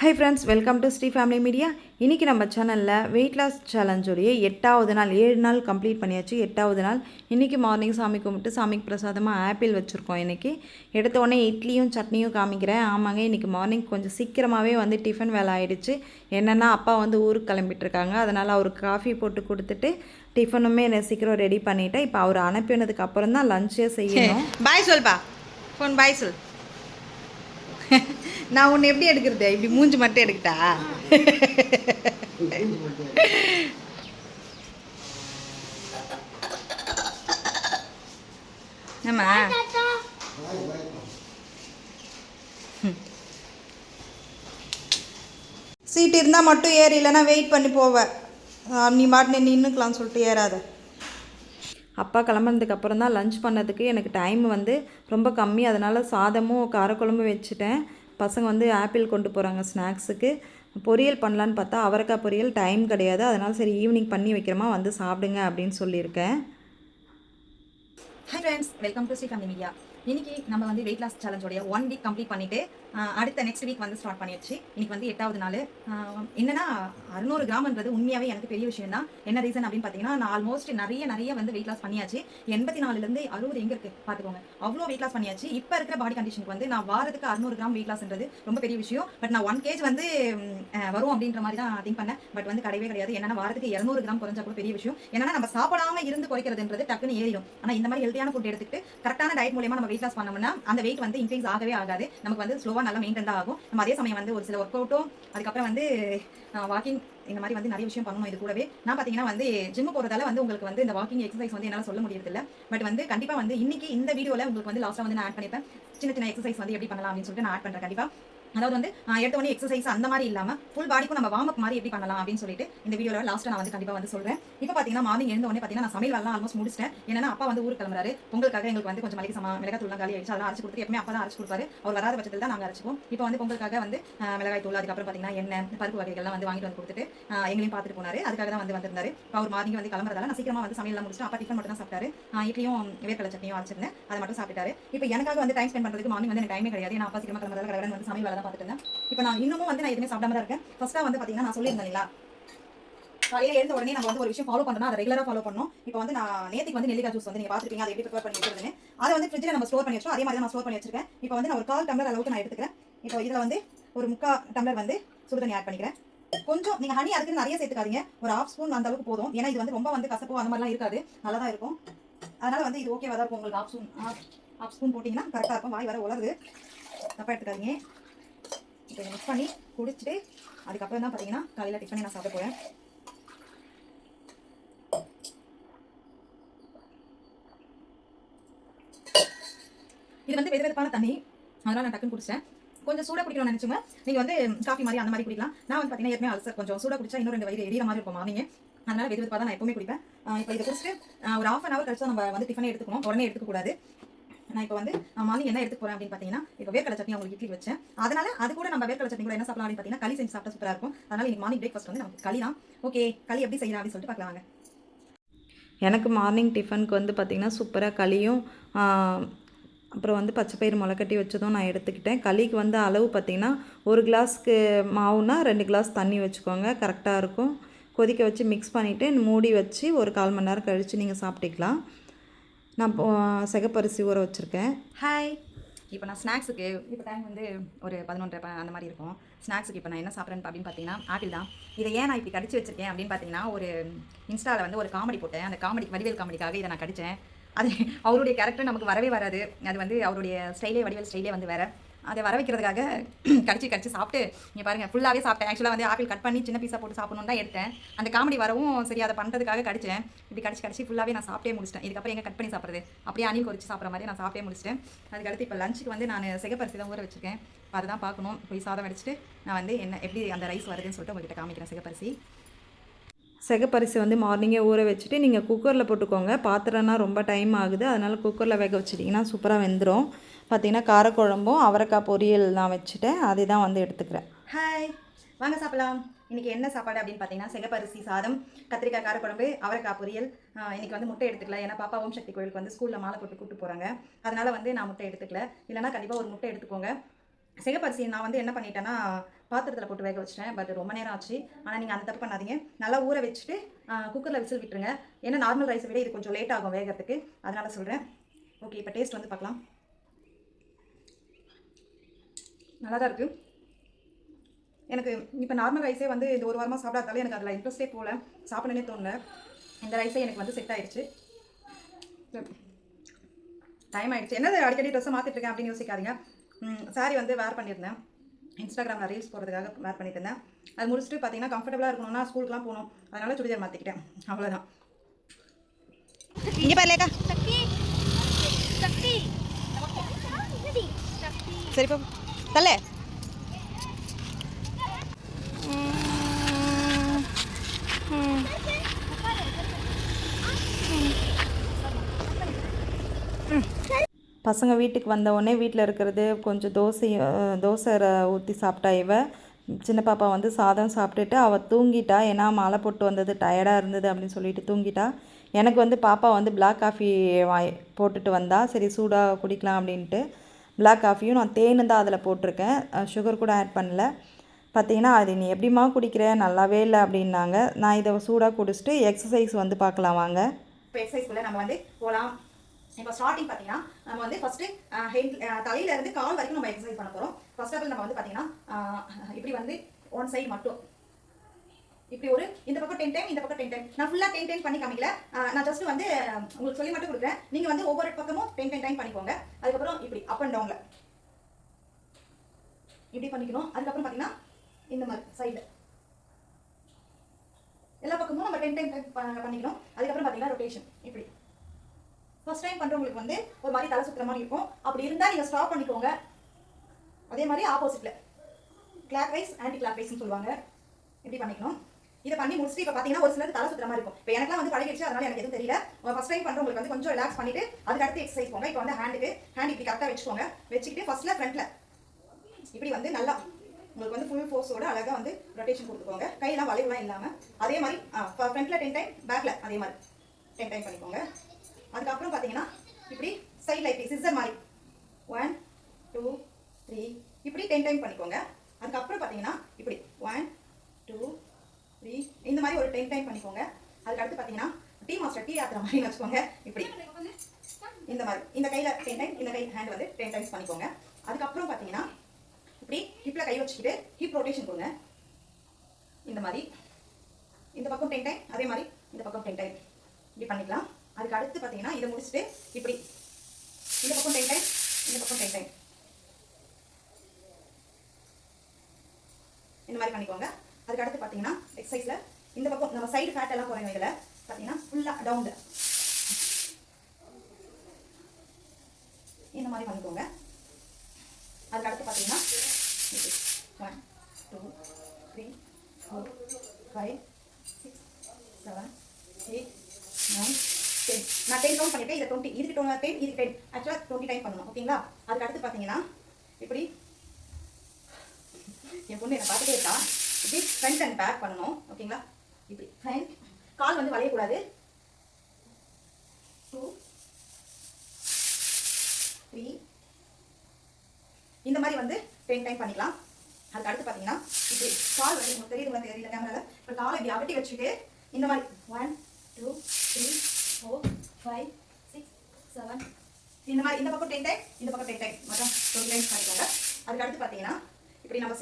High friends, welcome to Sri family media. இன்றைக்கி நம்ம சேனலில் வெயிட் லாஸ் சேலஞ்சோடைய 8வது நாள், 7 நாள் கம்ப்ளீட் பண்ணியாச்சு. 8வது நாள் இன்றைக்கி மார்னிங் சாமி கும்பிட்டு சாமிக்கு பிரசாதமாக ஆப்பிள் வச்சுருக்கோம். இன்றைக்கி எடுத்த உடனே இட்லியும் சட்னியும் காமிக்கிறேன். ஆமாங்க, இன்றைக்கி மார்னிங் கொஞ்சம் சீக்கிரமாகவே வந்து டிஃபன் வேலை ஆகிடுச்சு. என்னென்னா அப்பா வந்து ஊருக்கு கிளம்பிட்டுருக்காங்க. அதனால் அவருக்கு காஃபி போட்டு கொடுத்துட்டு டிஃபனுமே சீக்கிரம் ரெடி பண்ணிவிட்டேன். இப்போ அவர் அனுப்பினதுக்கு அப்புறம் தான் லஞ்சே செய்யணும். பாய் சொல்பா, ஃபோன் பாய் சொல். நான் உன்னை எப்படி எடுக்கிறது? இப்படி மூஞ்சி மட்டும் எடுக்கிட்டா? ஆமா, சீட் இருந்தால் மட்டும் ஏறு, இல்லைன்னா வெயிட் பண்ணி போவேன். நீ மாட்டினே நின்றுக்கலாம்னு சொல்லிட்டு ஏறாத. அப்பா கிளம்புனதுக்கு அப்புறம் தான் லஞ்ச் பண்ணதுக்கு எனக்கு டைம் வந்து ரொம்ப கம்மி. அதனால் சாதமும் காரக்குழம்பும் வச்சுட்டேன். பசங்க வந்து ஆப்பிள் கொண்டு போகிறாங்க ஸ்நாக்ஸுக்கு. பொரியல் பண்ணலான்னு பார்த்தா அவரைக்காய் பொரியல் டைம் கிடையாது. அதனால் சரி ஈவினிங் பண்ணி வைக்கிறோமா, வந்து சாப்பிடுங்க அப்படின்னு சொல்லியிருக்கேன். Hi friends, welcome to Sri family media. இன்னைக்கு நம்ம வந்து வெயிட் லாஸ் சேலஞ்சோடைய 1 வீக் கம்ப்ளீட் பண்ணிட்டு அடுத்த நெக்ஸ்ட் வீக் வந்து ஸ்டார்ட் பண்ணியாச்சு. இன்னைக்கு வந்து 8வது நாள். என்னன்னா 600 கிராம்ன்றது உண்மையாகவே எனக்கு பெரிய விஷயம் தான். என்ன ரீசன் அப்படின்னு பார்த்தீங்கன்னா, நான் ஆல்மோஸ்ட் நிறைய வந்து வெயிட் லாஸ் பண்ணியாச்சு. 84லேருந்து 60 எங்கே இருக்குது பார்த்துக்கோங்க. அவ்வளோ வெயிட் லாஸ் பண்ணியாச்சு. இப்போ இருக்கிற பாடி கண்டிஷனுக்கு வந்து நான் வாரத்துக்கு 600 கிராம் வெயிட் லாஸ்ன்றது ரொம்ப பெரிய விஷயம். பட் நான் 1 kg வந்து வரும் அப்படின்ற மாதிரி தான் திங்க் பண்ணேன். பட் வந்து கிடையவே கிடையாது. என்னன்னா வாரத்துக்கு 200 கிராம் குறைஞ்சா கூட பெரிய விஷயம். ஏன்னா நம்ம சாப்பிடாம இருந்து குறைக்கிறதுன்றது டக்குன்னு ஏறிடும். ஆனால் இந்த மாதிரி ஹெல்த்தியான ஃபுட் எடுத்துட்டு கரெக்டான டயட் மூலமா நம்ம வெயிட் லாஸ் பண்ணோம்னா அந்த வெயிட் வந்து இன்க்ரீஸ் ஆகவே ஆகாது. நமக்கு வந்து ஸ்லோவா நல்லா மெயின்டைன் தான் ஆகும். நம்ம அதே சமயம் வந்து ஒரு சில ஒர்க் அவுட்டும், அதுக்கப்புறம் வந்து வாக்கிங், இந்த மாதிரி வந்து நிறைய விஷயம் பண்ணணும். இது கூடவே நான் பார்த்தீங்கன்னா வந்து ஜிம் போகிறதால வந்து உங்களுக்கு வந்து இந்த வாக்கிங் எக்ஸசைஸ் வந்து என்னால் சொல்ல முடியறது இல்லை. பட் வந்து கண்டிப்பாக வந்து இன்னைக்கு இந்த வீடியோவில் உங்களுக்கு வந்து லாஸ்ட்டாக வந்து நான் ஆட் பண்ணிப்பேன். சின்ன எக்ஸசைஸ் வந்து எப்படி பண்ணலாம் அப்படின்னு சொல்லிட்டு நான் ஆட் பண்ணுறேன் கண்டிப்பாக. அதாவது வந்து எடுத்த உடனே எக்ஸசைஸ் அந்த மாதிரி இல்லாமல் ஃபுல் பாடிக்கும் நம்ம வார்ம் அப் மாதிரி எப்படி பண்ணலாம் அப்படின்னு சொல்லிட்டு இந்த வீடியோவில் லாஸ்ட்டாக நான் வந்து கண்டிப்பாக வந்து சொல்கிறேன். இப்போ பார்த்தீங்கன்னா மார்னிங் எழுந்த உடனே பார்த்தீங்கன்னா நான் சமையல் வேலை ஆல்மோஸ்ட் முடிச்சிட்டேன். ஏன்னா அப்பா வந்து ஊருக்கு கிளம்புறாரு. பொங்கலுக்காக எங்களுக்கு வந்து கொஞ்சம் மிளகாய் தூள்லாம் காலி ஆயிடுச்சு. அதெல்லாம் அரைச்சு கொடுத்து எப்பவுமே அப்பா தான் அரைச்சு கொடுப்பாரு. அவர் வராத பட்சத்தில் தான் நாங்கள் அரைச்சிப்போம். இப்போ வந்து பொங்கலுக்காக வந்து மிளகாய் தூள், அதுக்கப்புறம் பார்த்தீங்கன்னா எண்ணெய், பருப்பு வகைகள்லாம் வந்து வாங்கிட்டு வந்து கொடுத்துட்டு எங்களையும் பார்த்துட்டு போனாரு. அதுக்காக தான் வந்து வந்திருந்தாரு. இப்போ அவர் மார்னிங் வந்து கிளம்புறதால நான் சீக்கிரமாக வந்து சமையல் முடிச்சுட்டு அப்பா டிஃபன் மட்டும் தான் சாப்பிட்டாரு. இட்லியும் வேர்க்கடலை சட்னியும் அரைச்சிருந்தேன், அதை மட்டும் சாப்பிட்டாரு. இப்போ எனக்காக வந்து டைம் ஸ்பெண்ட் பண்ணுறதுக்கு மார்னிங் வந்து எனக்கு டைமே கிடையாது. நான் அப்பா சீக்கிரமாக கிளம்புறதால கடை வந்து சமையல் வேலை தான் பார்த்துட்டு இருந்தேன். இப்போ நான் இன்னமும் வந்து நான் எதுவுமே சாப்பிடாம தான் இருக்கேன். ஃபர்ஸ்ட்டாக வந்து பார்த்தீங்கன்னா நான் சொல்லியிருந்தேன் இல்லையா, காலையில் எழுந்த உடனே நம்ம வந்து ஒரு விஷயம் ஃபாலோ பண்ணணும், அதை ரெகுலராக ஃபாலோ பண்ணணும். இப்போ வந்து நான் நேற்றுக்கு வந்து நெல்லிக்காய் ஜூஸ் வந்து நீங்கள் பார்த்துருப்பீங்க, அதை எப்படி ப்ரிப்பேர் பண்ணி வச்சிருந்தேன். அதை வந்து ஃப்ரிட்ஜில் நம்ம ஸ்டோர் பண்ணி வச்சோம். அதே மாதிரி நான் ஸ்டோர் பண்ணி வச்சிருக்கேன். இப்போ வந்து நான் ஒரு 1/4 டம்ளர் அளவுக்கு நான் எடுத்துக்கிறேன். இப்போ இதில் வந்து ஒரு 3/4 டம்ளர் வந்து சுடு தண்ணி ஆட் பண்ணிக்கிறேன். கொஞ்சம் நீங்கள் ஹனி அதுக்கு நிறைய சேர்த்துக்காதீங்க, ஒரு 1/2 ஸ்பூன் அந்த அளவுக்கு போதும். ஏன்னா இது வந்து ரொம்ப வந்து கசப்போ அந்த மாதிரிலாம் இருக்காது, நல்லா தான் இருக்கும். அதனால் வந்து இது ஓகேவாக தான் இருக்கும். உங்களுக்கு 1/2 ஸ்பூன் போட்டிங்கன்னா கரெக்டாக இருக்கும். வாய் வர உலருது, தப்பாக எடுத்துக்காதீங்க. இப்போ இதை மிக்ஸ் பண்ணி குடிச்சிட்டு அதுக்கப்புறம் தான் பார்த்தீங்கன்னா காலையில் டிஃபனே நான் சாப்பிட போகிறேன். இது வந்து வெதுவெதுப்பான தண்ணி, அதனால் நான் டக்குன்னு குடிச்சேன். கொஞ்சம் சூடாக குடிக்கணும்னு நினச்சோங்க, நீங்கள் வந்து காஃபி மாதிரி அந்த மாதிரி குடிக்கலாம். நான் வந்து பார்த்தீங்கன்னா ஏற்கனவே அல்சர், கொஞ்சம் சூடாக குடிச்சா இன்னும் 2 வயிறு எரியிற மாதிரி இருக்கும் மார்னிங். அதனால் வெதுவெதுப்பாக தான் நான் எப்பவுமே குடிப்பேன். இப்போ இதை குடிச்சிட்டு ஒரு 1/2 hour கழிச்சு நம்ம வந்து டிஃபனே எடுத்துக்கணும், உடனே எடுத்துக்கூடாது. நான் இப்போ வந்து மார்னிங் என்ன எடுத்து போகிறேன் அப்படின்னு பார்த்தீங்கன்னா, இப்போ வேர்க்கடலை சட்னி உங்களுக்கு இட்லி வச்சேன். அதனால் அது கூட நம்ம வேர்க்கடலை சட்னி கூட என்ன சாப்பிடலாம் அப்படின்னு பார்த்தீங்கன்னா களி செஞ்சு சாப்பிட்டா சூப்பராக இருக்கும். அதனால் இன்னைக்கு மார்னிங் பிரேக்ஃபாஸ்ட் வந்து நமக்கு களி தான். ஓகே, களி எப்படி செய்யலாம் அப்படின்னு சொல்லிட்டு பார்க்கலாங்க. எனக்கு மார்னிங் டிஃபனுக்கு வந்து பார்த்திங்கன்னா சூப்பராக களியும் அப்புறம் வந்து பச்சைப்பயிறு முளைக்கட்டி வச்சதும் நான் எடுத்துக்கிட்டேன். களிக்கு வந்து அளவு பார்த்திங்கன்னா 1 கிளாஸ்க்கு மாவுனா 2 கிளாஸ் தண்ணி வச்சுக்கோங்க, கரெக்டாக இருக்கும். கொதிக்க வச்சு மிக்ஸ் பண்ணிவிட்டு மூடி வச்சு ஒரு 1/4 மணி நேரம் கழித்து நீங்கள் சாப்பிட்டுக்கலாம். நான் சிகப்பரிசி ஊற வச்சுருக்கேன். ஹாய், இப்போ நான் ஸ்நாக்ஸுக்கு இப்போ டைம் வந்து ஒரு 11:30 அந்த மாதிரி இருக்கும். ஸ்நாக்ஸுக்கு இப்போ நான் என்ன சாப்பிட்றேன் அப்படின்னு பார்த்தீங்கன்னா ஆப்பிள் தான். இதை ஏன் நான் இப்படி கடிச்சு வச்சிருக்கேன் அப்படின்னு பார்த்தீங்கன்னா, ஒரு இன்ஸ்டாவில் வந்து ஒரு காமெடி போட்டேன். அந்த காமெடி வடிவேல் காமெடிக்காக இதை நான் கடித்தேன். அது அவருடைய கேரக்டர் நமக்கு வரவே வராது. அது வந்து அவருடைய வடிவேல் ஸ்டைலே வந்து வேறு. அதை வர வைக்கிறதுக்காக கடிச்சு சாப்பிட்டு இங்கே பாருங்கள் ஃபுல்லாகவே சாப்பிட்டேன். ஆக்சுவலாக வந்து ஆப்பிள் கட் பண்ணி சின்ன பீஸாக போட்டு சாப்பிடணும் தான் எடுத்தேன். அந்த காமெடி வரவும் சரி அதை பண்ணுறதுக்காக கடிச்சேன். இப்படி கடிச்சு ஃபுல்லாகவே நான் சாப்பிட்டே முடிச்சிட்டேன். இதுக்கப்புறம் எங்கே கட் பண்ணி சாப்பிட்றது, அப்படியே அணில் கொறிச்சு சாப்பிட்ற மாதிரி நான் சாப்பிட்டே முடிச்சிட்டேன். அதுக்கடுத்து இப்போ லஞ்சுக்கு வந்து நான் சிகப்பரிசி தான் ஊற வச்சுருக்கேன். இப்போ அதுதான் பார்க்கணும். போய் சாதம் அடிச்சுட்டு நான் வந்து எப்படி அந்த ரைஸ் வருதுன்னு சொல்லிட்டு உங்கள்கிட்ட காமிக்கிறேன். சிகப்பரிசி வந்து மார்னிங்கே ஊற வச்சுட்டு நீங்கள் குக்கரில் போட்டுக்கோங்க. பாத்திரம்னா ரொம்ப டைம் ஆகுது, அதனால் குக்கரில் வேக வச்சிட்டிங்கன்னா சூப்பராக வெந்துடும். பார்த்திங்கன்னா காரக்குழம்பும் அவரைக்காய் பொரியல் நான் வச்சுட்டேன், அதை தான் வந்து எடுத்துக்கிறேன். ஹாய், வாங்க சாப்பிடலாம். இன்றைக்கி என்ன சாப்பாடு அப்படின்னு பார்த்தீங்கன்னா சிகப்பரிசி சாதம், கத்திரிக்காய் காரக்குழம்பு, அவரைக்காய் பொரியல். இன்றைக்கி வந்து முட்டை எடுத்துக்கல, ஏன்னா பாப்பா ஓம் சக்தி கோயிலுக்கு வந்து ஸ்கூலில் மாலை போட்டு கூப்பிட்டு போகிறாங்க. அதனால் வந்து நான் முட்டை எடுத்துக்கல. இல்லைனா கண்டிப்பாக ஒரு முட்டை எடுத்துக்கோங்க. சிகப்பரிசி நான் வந்து என்ன பண்ணிட்டேன்னா பாத்திரத்தில் போட்டு வேக வச்சிட்டேன். பட் ரொம்ப நேரம் ஆச்சு. ஆனால் நீங்கள் அந்த தப்பு பண்ணாதீங்க. நல்லா ஊற வச்சுட்டு குக்கரில் விசில் விட்டுருங்க. ஏன்னா நார்மல் ரைஸை விட இது கொஞ்சம் லேட் ஆகும் வேகிறதுக்கு, அதனால சொல்கிறேன். ஓகே, இப்போ டேஸ்ட் வந்து பார்க்கலாம். நல்லா தான் இருக்குது. எனக்கு இப்போ நார்மல் ரைஸே வந்து இந்த ஒரு வாரமாக சாப்பிடாதாலே எனக்கு அதில் இன்ட்ரெஸ்ட்டே போகல, சாப்பிடனே தோணல. இந்த ரைஸே எனக்கு வந்து செட் ஆயிடுச்சு. டைம் ஆகிடுச்சு. என்னது அடிக்கடி ட்ரெஸ்ஸை மாற்றிட்டுருக்கேன் அப்படின்னு யோசிக்காதீங்க. சாரி வந்து வேர் பண்ணியிருந்தேன், இன்ஸ்டாகிராமில் ரீல்ஸ் போடுறதுக்காக வேர் பண்ணிட்டு இருந்தேன். அது முடிச்சுட்டு பார்த்தீங்கன்னா கம்ஃபர்டபுளாக இருக்கணும்னா ஸ்கூலுக்குலாம் போகணும், அதனால் சுடிதார் மாற்றிக்கிட்டேன், அவ்வளோதான். இங்கே பாருலேக்கா சரிப்பா தல்ல. பசங்க வீட்டுக்கு வந்தவுடனே வீட்டில் இருக்கிறது கொஞ்சம் தோசை ஊற்றி சாப்பிட்டா. சின்ன பாப்பா வந்து சாதம் சாப்பிட்டுட்டு அவள் தூங்கிட்டா. ஏன்னா மாலை போட்டு வந்தது டயர்டாக இருந்தது அப்படின்னு சொல்லிட்டு தூங்கிட்டா. எனக்கு வந்து பாப்பா வந்து பிளாக் காஃபி போட்டுட்டு வந்தா. சரி சூடாக குடிக்கலாம் அப்படின்ட்டு பிளாக் காஃபியும் நான் தேனு தான் அதில் போட்டிருக்கேன், சுகர் கூட ஆட் பண்ணல. பார்த்தீங்கன்னா அது நீ எப்படிமா குடிக்கிற, நல்லாவே இல்லை அப்படின்னாங்க. நான் இதை சூடாக குடிச்சிட்டு எக்ஸசைஸ் வந்து பார்க்கலாம் வாங்க. இப்போ எக்ஸசைஸ்க்குள்ளே நம்ம வந்து போகலாம். இப்போ ஸ்டார்டிங் பார்த்தீங்கன்னா நம்ம வந்து ஃபஸ்ட்டு தலையிலேருந்து கால் வரைக்கும் நம்ம எக்ஸசைஸ் பண்ண போகிறோம். ஃபர்ஸ்ட் ஆஃப் ஆல் நம்ம வந்து பார்த்தீங்கன்னா இப்படி வந்து ஒன் சைடு மட்டும் இப்படி ஒரு இந்த பக்கம் 10 டைம், இந்த பக்கம் 10 டைம். நான் ஃபுல்லாக 10 டைம் பண்ணி காமிக்கல, நான் ஜஸ்ட் வந்து உங்களுக்கு சொல்லி மட்டும் கொடுக்குறேன். நீங்கள் வந்து ஒவ்வொரு பக்கமும் 10 டைம் பண்ணிக்கோங்க. அதுக்கப்புறம் இப்படி அப் அண்ட் டவுனில் இப்படி பண்ணிக்கணும். அதுக்கப்புறம் பார்த்தீங்கன்னா இந்த மாதிரி சைடில் எல்லா பக்கமும் நம்ம 10 டைம் பண்ணிக்கணும். அதுக்கப்புறம் பார்த்தீங்கன்னா ரொட்டேஷன் இப்படி. ஃபர்ஸ்ட் டைம் பண்ணுறவங்களுக்கு வந்து ஒரு மாதிரி தலை சுற்றுற மாதிரி இருக்கும். அப்படி இருந்தால் நீங்கள் ஸ்டாப் பண்ணிக்கோங்க. அதே மாதிரி ஆப்போசிட்டில் கிளாக் வைஸ் ஆன்டி கிளாக் வைஸ்ன்னு சொல்லுவாங்க, இப்படி பண்ணிக்கணும். இதை பண்ணி முடிச்சுட்டு இப்போ பார்த்தீங்கன்னா ஒரு சிலருக்கு தலை சுற்றுற மாதிரி இருக்கும். இப்போ எனக்குலாம் வந்து பழகிடுச்சு, அதனால எனக்கு எதுவும் தெரியல. ஃபர்ஸ்ட் டைம் பண்ணுறவங்களுக்கு வந்து கொஞ்சம் ரிலாக்ஸ் பண்ணிட்டு அதுக்கு அடுத்து எக்ஸசைஸ் போங்க. இப்போ வந்து ஹேண்ட் இப்படி கரெக்டாக வச்சுக்கோங்க. வச்சுக்கிட்டு ஃபர்ஸ்ட்ல ஃப்ரண்ட்ல இப்படி வந்து நல்லா உங்களுக்கு வந்து ஃபுல் ஃபோர்ஸோட அழகாக வந்து ரொட்டேஷன் கொடுத்துக்கோங்க. கையெல்லாம் வளைவுலாம் இல்லாமல். அதே மாதிரி ஃப்ரண்ட்ல 10 டைம், பேக்கில் அதே மாதிரி 10 டைம் பண்ணிக்கோங்க. அதுக்கப்புறம் பார்த்தீங்கன்னா இப்படி சைடில் இப்படி சிஸ்ஸர் மாதிரி 1 2 3 இப்படி 10 டைம் பண்ணிக்கோங்க. அதுக்கப்புறம் பார்த்தீங்கன்னா இப்படி 1 2 3 இந்த மாதிரி ஒரு 10 டைம் பண்ணிக்கோங்க. அதுக்கடுத்து பார்த்தீங்கன்னா டீ மாஸ்டர் டீ ஆத்துற மாதிரி வச்சுக்கோங்க. இப்படி இந்த மாதிரி இந்த கையில் 10 டைம், இந்த கை ஹேண்ட் வந்து 10 டைம்ஸ் பண்ணிக்கோங்க. அதுக்கப்புறம் பார்த்தீங்கன்னா இப்படி ஹிப்பில் கை வச்சுக்கிட்டு ஹிப் ரொட்டேஷன் கொடுங்க. இந்த மாதிரி இந்த பக்கம் 10 டைம், அதே மாதிரி இந்த பக்கம் 10 டைம் இப்படி பண்ணிக்கலாம். அதுக்கு அடுத்து பார்த்தீங்கன்னா இதை முடிச்சுட்டு இப்படி இந்த பக்கம் 10 டைம், இந்த பக்கம் 10 டைம் இந்த மாதிரி பண்ணிக்கோங்க. அதுக்கு அடுத்து பார்த்தீங்கன்னா எக்ஸசைஸில் இந்த பக்கம் நம்ம சைடு ஃபேட் எல்லாம் குறையும். இதில் பார்த்தீங்கன்னா ஃபுல்லாக டவுனில் இந்த மாதிரி பண்ணிக்கோங்க. அதுக்கு அடுத்து பார்த்தீங்கன்னா 1 2 3 4 5 6 7 8 9 10. நான் 10 கவுண்ட் பண்ணிட்டேன். இதை 20, இதுக்கு 10, இதுக்கு 10, ஆக்சுவலாக 20 டைம் பண்ணணும். ஓகேங்களா? அதுக்கு அடுத்து பார்த்தீங்கன்னா இப்படி என் பொண்ணு என்னை பார்த்துட்டே இருக்கா. இப்படி ஃப்ரண்ட் அண்ட் பேக் பண்ணணும். ஓகேங்களா? இப்படி ஃப்ரண்ட், கால் வந்து வளையக்கூடாது. 2 3 இந்த மாதிரி வந்து 10 டைம் பண்ணிக்கலாம். அதுக்கு அடுத்து பார்த்தீங்கன்னா இப்படி கால் வந்து உங்களுக்கு தெரியுதுங்களா தெரியல கேமராவில். இப்போ காலை இப்படி அகட்டி வச்சுட்டு இந்த மாதிரி 1 2 3 4 5 6 7 இந்த மாதிரி இந்த பக்கம் 10 டைம், இந்த பக்கம் 10 டைம் மொத்தம் 20 டைம்ஸ் பண்ணிக்கோங்க. அதுக்கு அடுத்து பார்த்தீங்கன்னா இப்படி நம்ம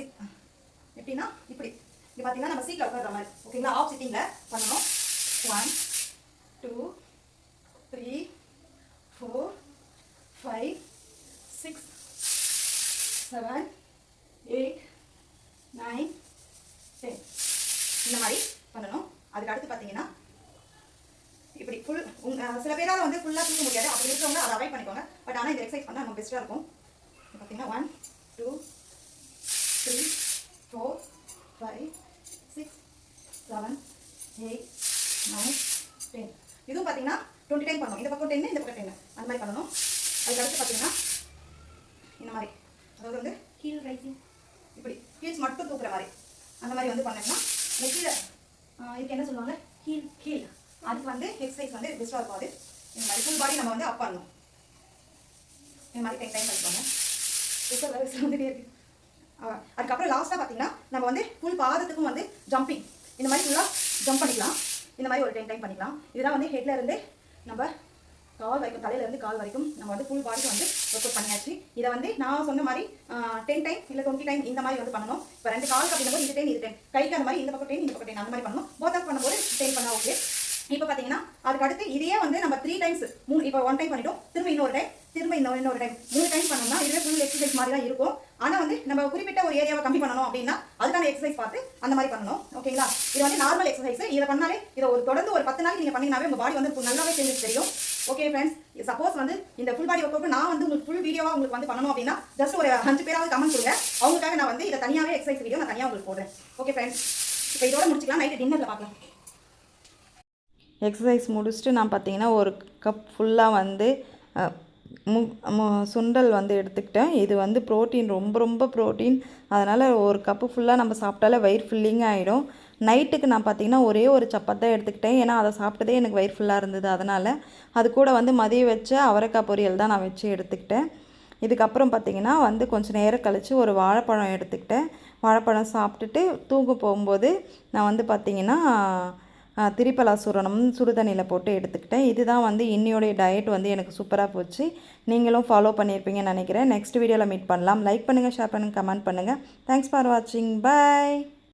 எப்படின்னா இப்படி இங்கே பார்த்தீங்கன்னா நம்ம சீட்டில் உட்கார்ற மாதிரி. ஓகேங்களா? ஆஃப் சிட்டிங்கில் பண்ணணும். 1 2 3 4 5 6 7 8 9 10 இந்த மாதிரி பண்ணணும். அதுக்கு அடுத்து பார்த்தீங்கன்னா இப்படி ஃபுல் சில பேரால் வந்து ஃபுல்லாக தூக்க முடியாது. அப்படி இருக்கிறவங்க அதை அவாய்ட் பண்ணிக்கோங்க. பட் ஆனால் இந்த எக்ஸசைஸ் பண்ணால் நம்ம பெஸ்ட்டாக இருக்கும். பார்த்தீங்கன்னா 1 2 3 4 5 6 7 8 9 10 இதுவும் பார்த்தீங்கன்னா 20 டைம் பண்ணணும். இந்த பக்கம் 10, இந்த பக்கம் 10 அந்த மாதிரி பண்ணணும். அதுக்கு அடுத்து பார்த்தீங்கன்னா இந்த மாதிரி, அதாவது வந்து ஹீல் ரைசிங் இப்படி ஹீல்ஸ் மட்டும் தூக்குற மாதிரி அந்த மாதிரி வந்து பண்ணோம்னா கீழே இதுக்கு என்ன சொல்லுவாங்க, ஹீல் அதுக்கு வந்து எக்ஸசைஸ் வந்து பெஸ்ட்டாக இருக்கும். அது இந்த மாதிரி ஃபுல் பாடி நம்ம வந்து அப் பண்ணணும். இந்த மாதிரி 10 டைம் பண்ணிக்கோங்க. வந்துட்டே இருக்கு. அதுக்கப்புறம் லாஸ்ட்டாக பார்த்தீங்கன்னா நம்ம வந்து ஃபுல் பாதத்துக்கும் வந்து ஜம்பிங் இந்த மாதிரி ஃபுல்லாக ஜம்ப் பண்ணிக்கலாம். இந்த மாதிரி ஒரு 10 டைம் பண்ணிக்கலாம். இதெல்லாம் வந்து ஹெட்ல இருந்து நம்ம கால் வரைக்கும், தலையிலேருந்து கால் வரைக்கும் நம்ம வந்து ஃபுல் பாடிக்கு வந்து ஒர்க் அவுட் பண்ணியாச்சு. இதை வந்து நான் சொன்ன மாதிரி 10 டைம் இல்லை 20 டைம் இந்த மாதிரி வந்து பண்ணணும். இப்போ 2 கால் அப்படிங்கும்போது இது 10 இது 10, கைக்கு அந்த மாதிரி இந்த பக்கம் 10 இந்த பக்கம் 10 அந்த மாதிரி பண்ணணும். போத் பண்ணும்போது 10 பண்ணால் ஓகே. இப்போ பார்த்தீங்கன்னா அதுக்கு அடுத்து இதையே வந்து நம்ம 3 டைம்ஸ், 3 இப்போ 1 டைம் பண்ணிட்டோம், திரும்ப இன்னொரு டைம், திரும்ப இன்னொரு டைம், 3 டைம் பண்ணோம்னா இதுவே ஃபுல் எக்ஸசைஸ் மாதிரி தான் இருக்கும். ஆனால் வந்து நம்ம குறிப்பிட்ட ஒரு ஏரியாவை கம்மி பண்ணணும் அப்படின்னா அதுக்கான எக்ஸசைஸ் பார்த்து அந்த மாதிரி பண்ணணும். ஓகேங்களா? இது வந்து நார்மல் எக்ஸசைஸ். இதை பண்ணாலே இதை ஒரு தொடர்ந்து ஒரு 10 நாள் நீங்கள் பண்ணீங்கன்னாவே உங்கள் பாடி வந்து நல்லாவே சேஞ்சஸ் தெரியும். ஓகே ஃப்ரெண்ட்ஸ், சப்போஸ் வந்து இந்த ஃபுல் பாடி ஒர்க் அவுட் நான் வந்து உங்களுக்கு ஃபுல் வீடியோவாக உங்களுக்கு வந்து பண்ணணும் அப்படின்னா ஜஸ்ட் ஒரு 5 பேராவது கமெண்ட் கொடுங்க. அவங்களுக்காக நான் வந்து இதை தனியாகவே எக்ஸசைஸ் வீடியோ நான் தனியாக உங்களுக்கு போடுறேன். ஓகே ஃப்ரெண்ட்ஸ், இப்போ இதோட முடிச்சுக்கலாம். நைட்டு டின்னரில் பார்க்கலாம். எக்ஸசைஸ் முடிச்சுட்டு நான் பார்த்தீங்கன்னா ஒரு கப் ஃபுல்லாக வந்து சுண்டல் வந்து எடுத்துக்கிட்டேன். இது வந்து ப்ரோட்டீன், ரொம்ப ப்ரோட்டீன். அதனால் ஒரு கப்பு ஃபுல்லாக நம்ம சாப்பிட்டாலே வயிறு ஃபில்லிங்காக ஆகிடும். நைட்டுக்கு நான் பார்த்தீங்கன்னா ஒரே ஒரு சப்பாத்தி தான் எடுத்துக்கிட்டேன். ஏன்னா அதை சாப்பிட்டதே எனக்கு வயிறு ஃபுல்லாக இருந்தது. அதனால் அது கூட வந்து மதியம் வச்ச அவரைக்காய் பொரியல் தான் நான் வச்சு எடுத்துக்கிட்டேன். இதுக்கப்புறம் பார்த்திங்கன்னா வந்து கொஞ்சம் நேரம் கழித்து ஒரு வாழைப்பழம் எடுத்துக்கிட்டேன். வாழைப்பழம் சாப்பிட்டுட்டு தூங்க போகும்போது நான் வந்து பார்த்திங்கன்னா திரிபலா சூரணம் சுடுதண்ணியில் போட்டு எடுத்துக்கிட்டேன். இதுதான் வந்து இன்னையோடைய டயட் வந்து எனக்கு சூப்பராக போச்சு. நீங்களும் ஃபாலோ பண்ணியிருப்பீங்கன்னு நினைக்கிறேன். நெக்ஸ்ட் வீடியோவில் மீட் பண்ணலாம். லைக் பண்ணுங்கள், ஷேர் பண்ணுங்கள், கமெண்ட் பண்ணுங்கள். தேங்க்ஸ் ஃபார் வாட்சிங். பை.